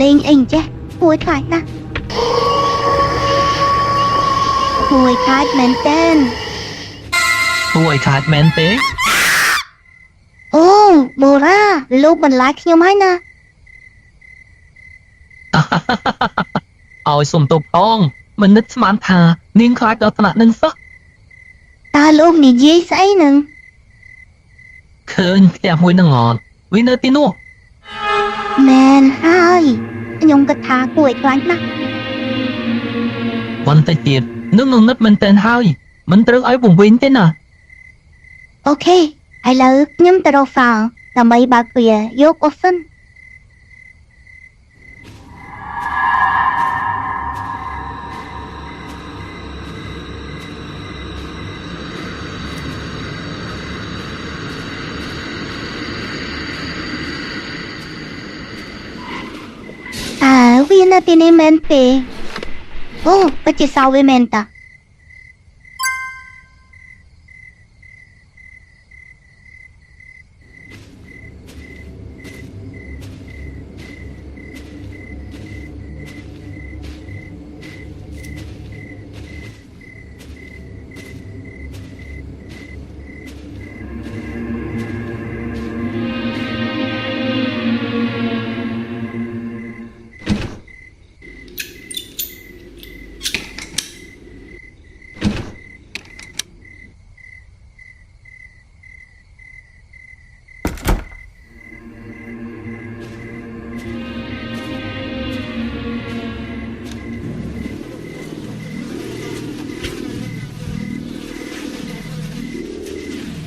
lên anh chứ vui thoải nè vui thoải mến tên Vui khát mến tế ô bồ ra lúc mình lại nhau mấy nè Ôi xùm tục ông Mình nít mán thà Nên khát đó thằng nâng sắc ta lúc này dễ xảy nè Khơi kẹp mùi nâng ngọt Vì nơi tí nụ mền hai nhung cái thà vui thoải nè Vẫn tay tiệt Nước ngừng nít mình tên hai Mình trức ấy vùng vinh thế nào ok ai là nhắm ta đâu phẳng là mấy bà kia vô có phân à vì nó tin em men pe ô bắt chỉ sao với men ta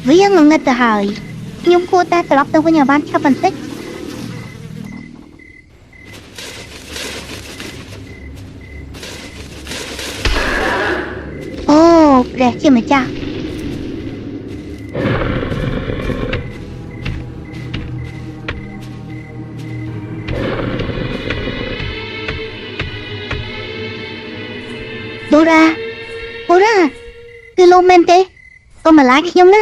vì ngừng ngất từ hồi nhung cô ta từ lọc tới với nhà ban cho phân tích ô rẻ chưa mà cha bố ra cái lô men tê tôi mà lái nhung á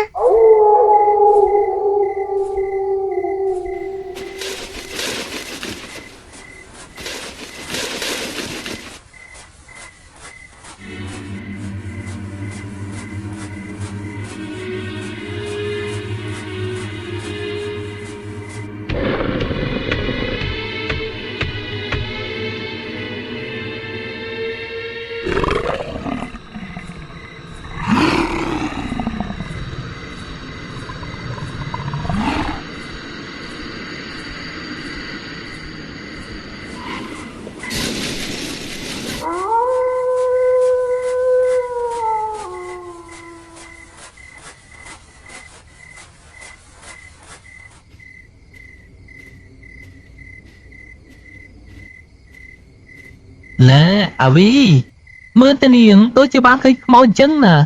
Nè, à vi Mưa tên hiền tôi chưa bán khơi màu chân nè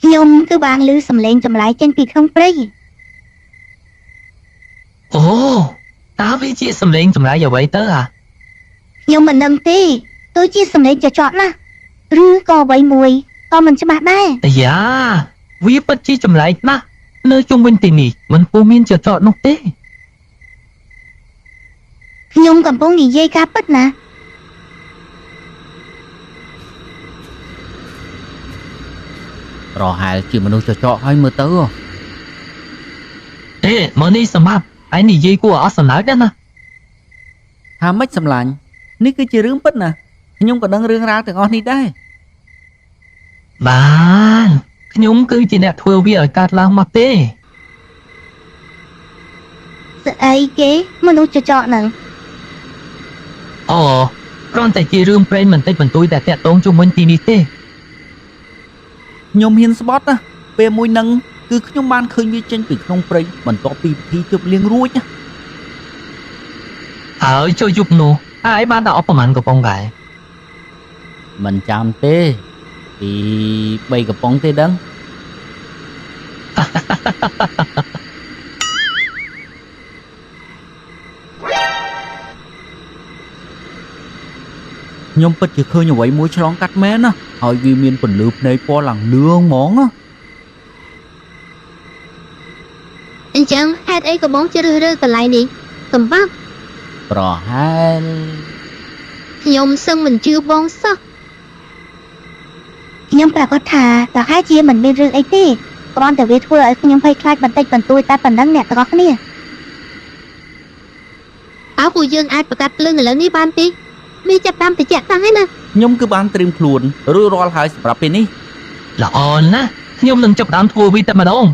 nhung cứ bàn lư sầm lên chầm lại trên kỳ không free Ồ Tao với chị xâm lên chùm lại giờ vậy tớ à nhung mình nâng tê tôi chỉ sầm lên cho chọn nè rư có vậy mùi con mình cho bạn đây Dạ Vì bất chi chùm lại nè Nơi chung bên tình ý Mình phụ miên chờ chọn nông tế nhung còn bố nghỉ dây cá bứt nè ប្រហែលជាមនុស្សចចកឲ្យមើលទៅ Ê, mở đi sầm hạp Anh này dây của ở sầm lại đó nè ថាម៉េចសម្លាញ់នេះគឺជារឿងពិតណាខ្ញុំក៏ដឹងរឿងរ៉ាវទាំងអស់នេះដែរ Bạn Nhúng cứ chỉ nè thua vì ở cát lang mặt tê sự ấy kế mà nó cho chọn nè Ồ Con tại chỉ rương pren mình tay mình tôi đã tẹt tông chung mình tì đi tê ខ្ញុំហ៊ានស្បត់ណាពេលមួយនឹងគឺខ្ញុំបានឃើញវាចេញពីក្នុងព្រៃបន្ទាប់ពីពិធីជប់លៀងរួចណា Ở cho giúp nô Ai bạn đã ốp bằng của bông gái មិនចាំទេពី3កំប៉ុងទេដឹង ខ្ញុំពិតជាឃើញអ្វីមួយឆ្លងកាត់មែនណាហើយវាមានពន្លឺភ្នែកពណ៌ឡើងលឿងហ្មងណា anh chẳng hát ấy có bóng chưa rư rư còn lại đi cầm bắp ប្រហែល ខ្ញុំសឹងមិនជឿបងសោះខ្ញុំប្រាប់គាត់ថាប្រហែលជាមិនមានរឿងអីទេគ្រាន់តែវាធ្វើឲ្យខ្ញុំភ័យខ្លាចបន្តិចបន្តួចតែប៉ុណ្ណឹងអ្នកទាំងអស់គ្នាអើពួកយើងអាចប្រកាសភ្លើងឥឡូវនេះបានទេវាចាប់តាមតិចតាំងហើយណា ខ្ញុំគឺបានត្រៀមខ្លួនរួចរាល់ហើយសម្រាប់ពេលនេះ ល្អណាស់ខ្ញុំនឹងចាប់ផ្ដើមធ្វើវាតែម្ដង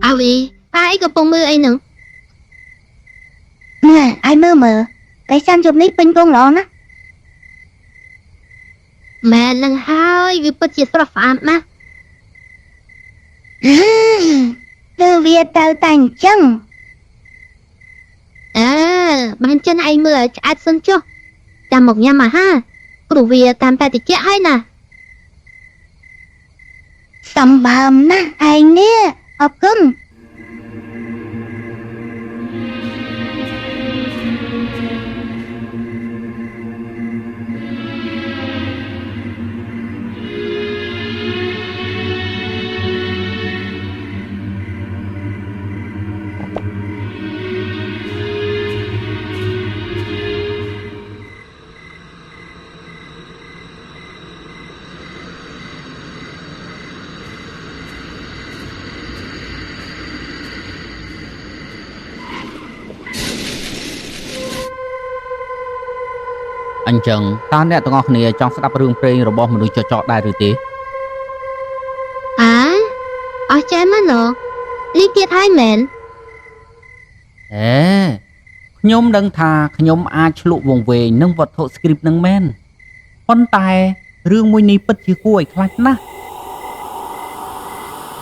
អាវីប៉ាអីកំពុងមើលអីហ្នឹងណែអាយមើលតែចាំជប់នេះពេញកងល្អណាស់ម៉ែនឹងហើយវាពិតជាស្រស់ស្អាតណាស់ទៅវាទៅតែអញ្ចឹងបានចិនឯងមើលឲ្យឆ្អែតសិនចុះចាំមកញ៉ាំអាហារព្រោះវាតាមតែតិចហើយណាសម្បើមណាស់ឯងនេះអរគុណ អញ្ចឹងតើអ្នកទាំងអស់គ្នាចង់ស្ដាប់រឿងព្រេងរបស់មនុស្សចចកដែរឬទេ អស់ចាមែនឡលីទៀតហើយមែន ខ្ញុំដឹងថាខ្ញុំអាចឆ្លក់វង្វេងនឹងវត្ថុ script នឹងមែនប៉ុន្តែរឿងមួយនេះពិតជាគួរឲ្យខ្លាចណាស់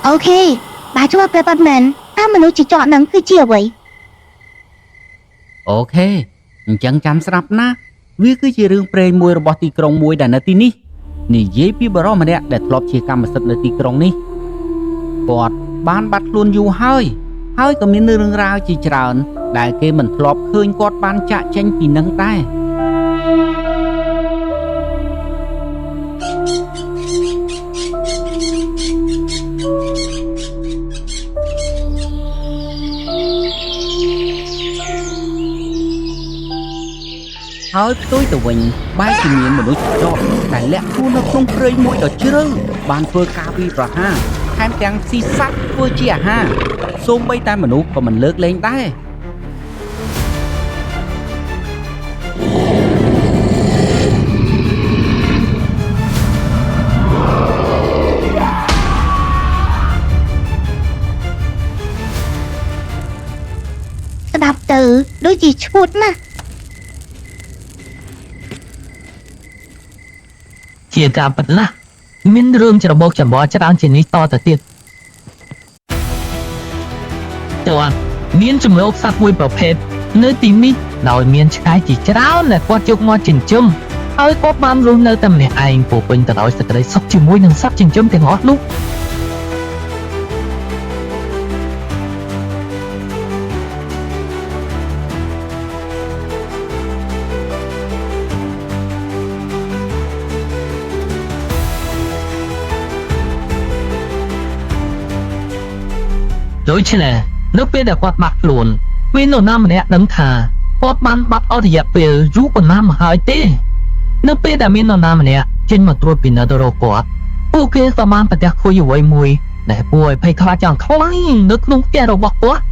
អូខេបើជួបប្រាប់មែនថាមនុស្សចចកនឹងគឺជាអ្វី អូខេអញ្ចឹងចាំស្ដាប់ណាវាគឺជារឿងព្រេងមួយរបស់ទីក្រុងមួយដែលនៅទីនេះនិយាយពីបរិសម្នាក់ដែលធ្លាប់ជាកម្មសិទ្ធិនៅទីក្រុងនេះគាត់បានបាត់ខ្លួនយូរហើយក៏មានរឿងរ៉ាវជាច្រើនដែលគេមិនធ្លាប់ឃើញគាត់បានចាក់ចេញពីនឹងដែរ ហើយផ្ទុយទៅវិញបែរជាមានមនុស្សចកដែលលាក់ខ្លួននៅក្នុងព្រៃមួយដ៏ជ្រៅបានធ្វើការវាយប្រហារថែមទាំងស៊ីសត្វធ្វើជាអាហារសូម្បីតែមនុស្សក៏មិនលើកលែងដែរស្ដាប់ទៅដូចជាឈួតណាស់ ជាការពិតណាស់មានរឿងច្របូកច្របល់ច្រើនជាងនេះតទៅទៀតតើមានជំរោគសត្វមួយប្រភេទនៅទីនេះដោយមានឆ្កែជាច្រើនដែលគាត់យកមកចិញ្ចឹមហើយគាត់បានរស់នៅតែម្នាក់ឯងពោពេញទៅដោយសេចក្តីសុខជាមួយនឹងសត្វចិញ្ចឹមទាំងអស់នោះ ដូច្នេះនៅពេលដែលគាត់បាត់ខ្លួនមាននរណាម្នាក់ដឹងថាគាត់បានបាត់អស់រយៈពេលយូរប៉ុណ្ណាមកហើយទេនៅពេលដែលមាននរណាម្នាក់ចេញមកត្រួតពិនិត្យរកគាត់ពួកគេក៏បានប្រទះឃើញអ្វីមួយដែលគួរឲ្យភ័យខ្លាចយ៉ាងខ្លាំងនៅក្នុងផ្ទះរបស់គាត់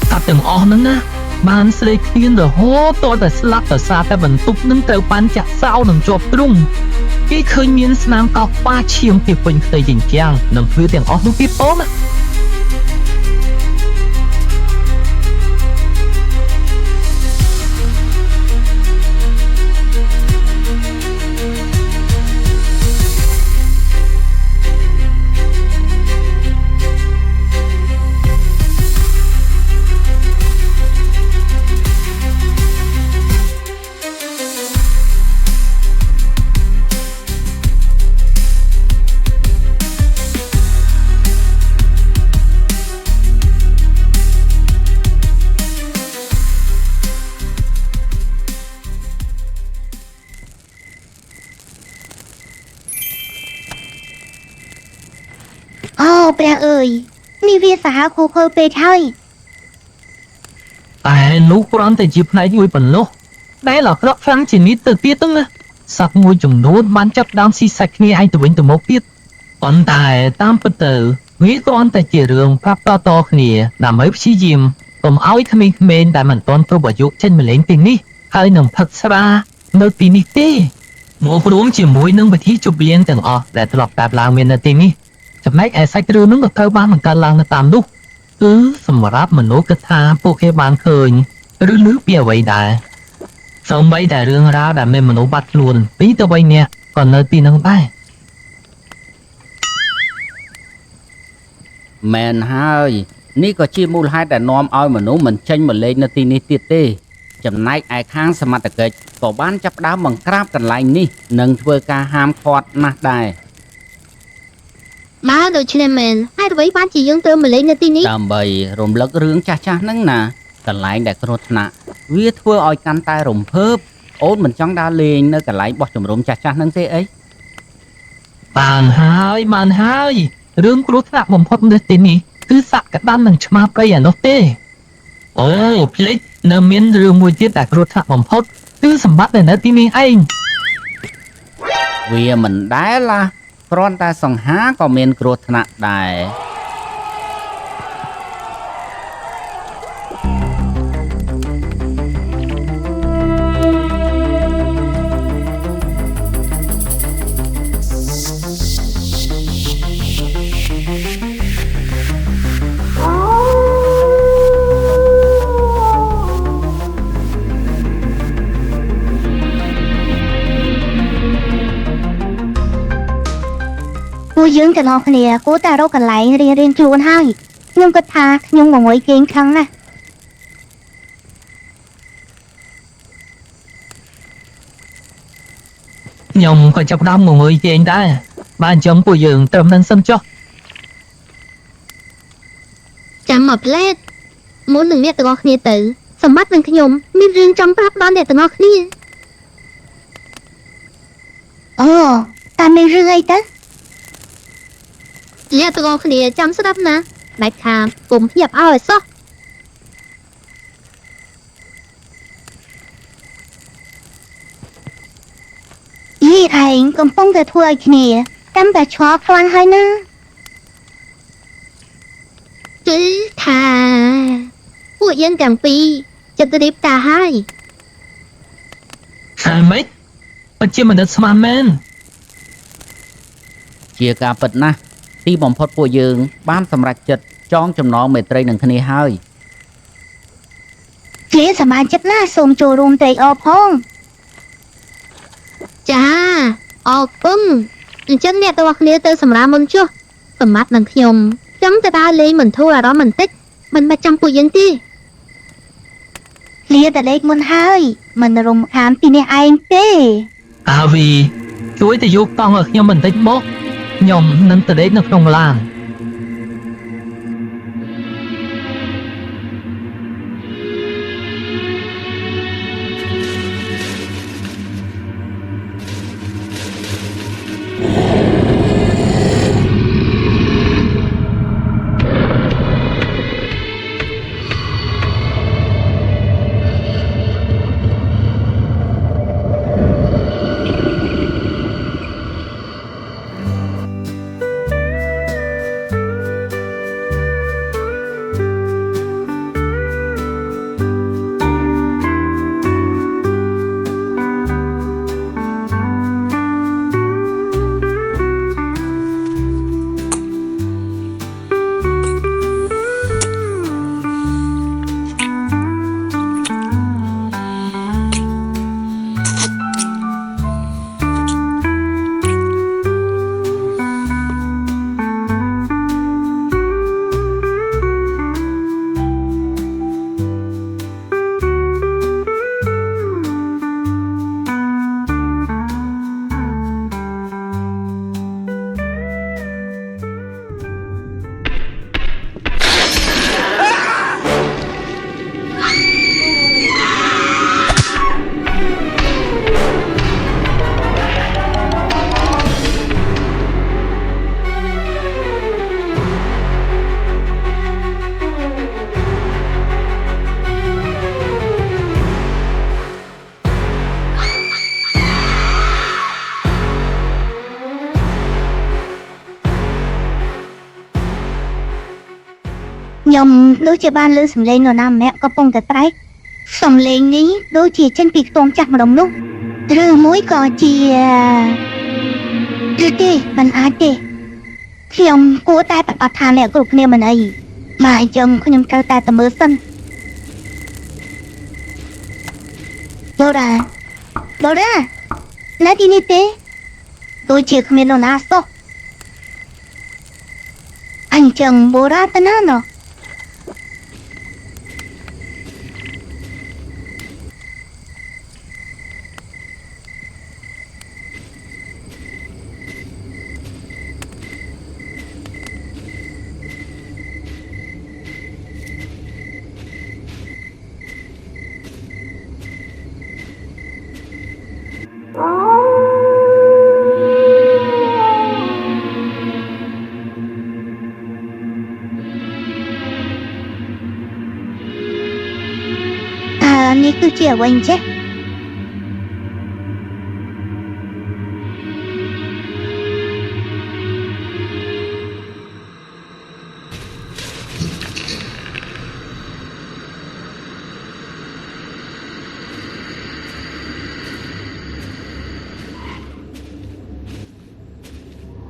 សត្វទាំងអស់ហ្នឹងណា បានស្រេកឃ្លានរហូតតតែស្លាប់ដោយសារតែបន្ទប់នឹងត្រូវបានចាក់សោនឹងជាប់ទ្រុងគេឃើញមានស្នាមកោសប៉ាឈាមពីពេញផ្ទៃជញ្ជាំងនិងធ្វើទាំងអស់នោះទៀតអូន អូព្រះអើយនេះវាសាហាវខូខើពេកហើយ តែនោះគ្រាន់តែជាផ្នែកមួយប៉ុណ្ណោះដែលអាក្រក់ខ្លាំងជាងនេះទៅទៀតហ្នឹងណាសត្វមួយចំនួនបានចាប់ដើមស៊ីសាច់គ្នាឯងទៅវិញទៅមកទៀតប៉ុន្តែតាមពិតទៅវាគ្រាន់តែជារឿងប្រាប់តៗគ្នាដើម្បីព្យាយាមកុំឲ្យក្មេងៗដែលមិនទាន់គ្រប់អាយុចេញមកលេងទីនេះហើយនឹងផឹកស្រានៅទីនេះទេមករួមជាមួយនឹងវិធីជប់លៀងទាំងអស់ដែលធ្លាប់កើតឡើងមាននៅទីនេះចំណែកឯសាច់រឿងនោះក៏ត្រូវបានបង្កើតឡើងនៅតាមនោះគឺសម្រាប់មនុស្សគិតថាពួកគេបានឃើញឬឮពីអ្វីដែរសូម្បីតែរឿងរ៉ាវដែលមានមនុស្សបាត់ខ្លួនពីរទៅ3នាក់ក៏នៅទីនោះដែរ មែនហើយនេះក៏ជាមូលហេតុដែលនាំឲ្យមនុស្សមិនចេញមកលេងនៅទីនេះទៀតទេចំណែកឯខាងសមត្ថកិច្ចក៏បានចាប់ផ្ដើមបង្ក្រាបកន្លែងនេះនិងធ្វើការហាមឃាត់ណាស់ដែរ បើដូច្នេះមែនហើយអ្វីបានជាយើងត្រូវមកលេងនៅទីនេះ ដើម្បីរំលឹករឿងចាស់ៗហ្នឹងណាកន្លែងដែលគ្រោះថ្នាក់វាធ្វើឲ្យកាន់តែរំភើបអូនមិនចង់ដើរលេងនៅកន្លែងបោះជំរំចាស់ៗហ្នឹងទេអី បានហើយរឿងគ្រោះថ្នាក់បំផុតនៅទីនេះគឺសក្តាននឹងឆ្មាព្រៃអានោះទេអូភ្លេចនៅមានរឿងមួយទៀតដែលគ្រោះថ្នាក់បំផុតគឺសម្បត្តិដែលនៅទីនេះឯង វាមិនដែលឡាគ្រាន់តែសង្ហាក៏មានគ្រោះថ្នាក់ដែរ ពួកយើងទាំងអស់គ្នាគួរតែរកកន្លែងរៀងៗខ្លួនហើយខ្ញុំគិតថាខ្ញុំងងុយគេងខ្លាំងណាស់ ខ្ញុំក៏ចាប់ផ្ដើមងងុយគេងដែរបានអញ្ចឹងពួកយើងត្រឹមនឹងសិនចុះ ចាំមកផ្លែតមុននឹងអ្នកទាំងអស់គ្នាទៅសម្បត្តិនឹងខ្ញុំមានរឿងចង់ប្រាប់ដល់អ្នកទាំងអស់គ្នាអូតែមានរឿងអីទៅអ្នកទាំងអស់គ្នាចាំស្ដាប់ណាដាច់ខាតកុំភ្ញាក់ឲ្យសោះយីឯងកំពុងតែធ្វើឲ្យគ្នាកាន់តែឆ្ងល់ខ្លាំងហើយណាគឺថាពួកយើងទាំងពីរចិត្តរៀបការហើយ ហើយម៉េចពិតជាមិនដឹកស្មានមែន ជាការពិតណាស់ទីបំផុតពួកយើងបានសម្រេចចិត្តចងចំណងមេត្រីនឹងគ្នាហើយ ជាសមាជិកណាសូមចូលរួមត្រេកអរផងចាអរគុណអញ្ចឹងអ្នកទាំងអស់គ្នាទៅសម្រាប់មុនចុះសម្បត្តិនឹងខ្ញុំចង់ទៅដើរលេងមិនធូរអារម្មណ៍បន្តិចមិនបាច់ចាំពួកយើងទេលាតែលេខមុនហើយមិនរំខានពីនេះឯងទេ អាវីជួយទៅយកតង់ឲ្យខ្ញុំបន្តិចមកខ្ញុំនឹងទៅដេកនៅក្នុងឡាន ខ្ញុំដូចជាបានលើសំឡេងនរណាម្នាក់កំពុងតែត្រែកសំឡេងនេះដូចជាចេញពីខ្ទមចាស់ម្ដុំនោះឬមួយក៏ជាឬទេមិនអាចទេខ្ញុំគួរតែប្រកាសថាអ្នកគ្រប់គ្នាមិនអីបាទអញ្ចឹងខ្ញុំត្រូវតែទៅមើលសិនបូរ៉ានៅទីនេះទេដូចជាគ្មាននរណាសោះអញ្ចឹងបូរ៉ាទៅណាណោះនេះគឺជាអ្វីអញ្ចេះ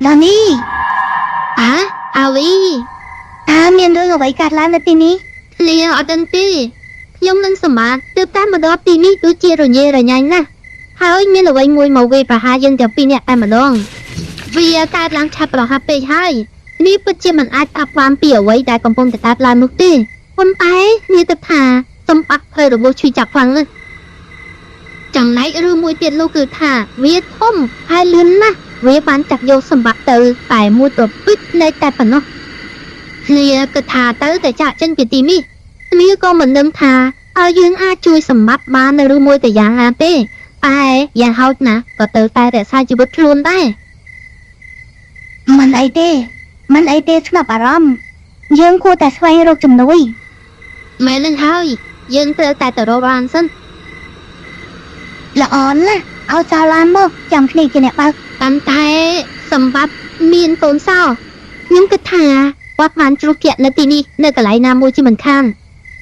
ឡានីអាវីមានរឿងអ្វីកើតឡើងនៅទីនេះលាអត់ដឹងទេខ្ញុំនឹងសម្បត្តិទើបតែមកដល់ទីនេះដូចជារញ៉េរញ៉ាញ់ណាស់ហើយមានអ្វីមួយមកវាប្រហារយើងទាំងពីរនាក់តែម្ដងវាកើតឡើងឆាប់រហ័សពេកហើយនេះពិតជាមិនអាចស្ដាប់បានពីអ្វីដែលកំពុងតែកើតឡើងនោះទេប៉ុន្តែនេះទៅថាសម្បត្តិផ្លូវរបួសឈឺចាប់ខ្លាំងណាស់ចំណែករឿងមួយទៀតនោះគឺថាវាធំហើយលឿនណាស់វាបានចាក់យកសម្បត្តិទៅតែមួយប្រពឹកនៅតែប៉ុណ្ណោះគ្នាគិតថាទៅតែចាក់ចេញពីទីនេះគ្នាក៏មិនដឹងថាឲ្យយើងអាចជួយសម្បត្តិបាននៅឬមួយតែយ៉ាងណាទេតែយ៉ាងហោចណាស់ក៏ទៅតែរក្សាជីវិតខ្លួនដែរមិនអីទេស្ងប់អារម្មណ៍យើងគួរតែស្វែងរកជំនួយមែននឹងហើយយើងត្រូវតែទៅរកបានសិនល្អណាស់ឲ្យចោលឡានមកចាំគ្នាជាអ្នកបើកប៉ុន្តែសម្បត្តិមានកូនសោខ្ញុំគិតថាគាត់បានជ្រុះជាក់នៅទីនេះនៅកន្លែងណាមួយជាមិនខាន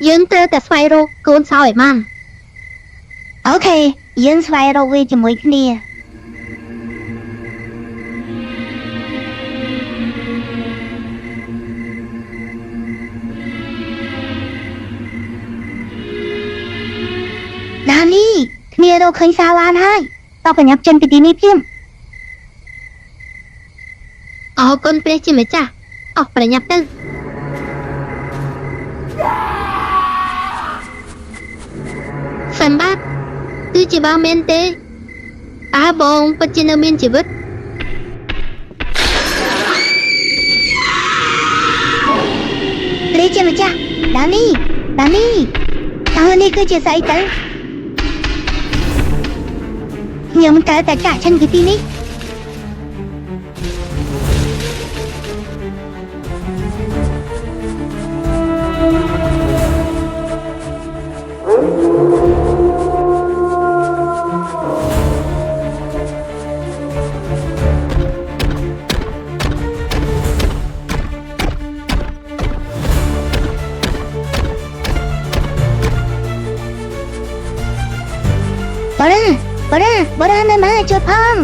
យើងត្រូវតែស្វែងរកកូនសោឲ្យបានអូខេយើងស្វែងរកវាជាមួយគ្នាដានីគ្នារកឃើញសាឡានហើយតោះប្រញាប់ចេញពីទីនេះភ្លាមអរគុណព្រះជាម្ចាស់អស់ប្រញាប់ទៅសម្បត្តិគឺជាបងមែនទេតើបងពិតជានៅមានជីវិតព្រះជាម្ចាស់ដានីតើនេះគឺជាស្អីទៅខ្ញុំត្រូវតែចាក់ចេញពីទីនេះបរ៉ានៅណាជួយផង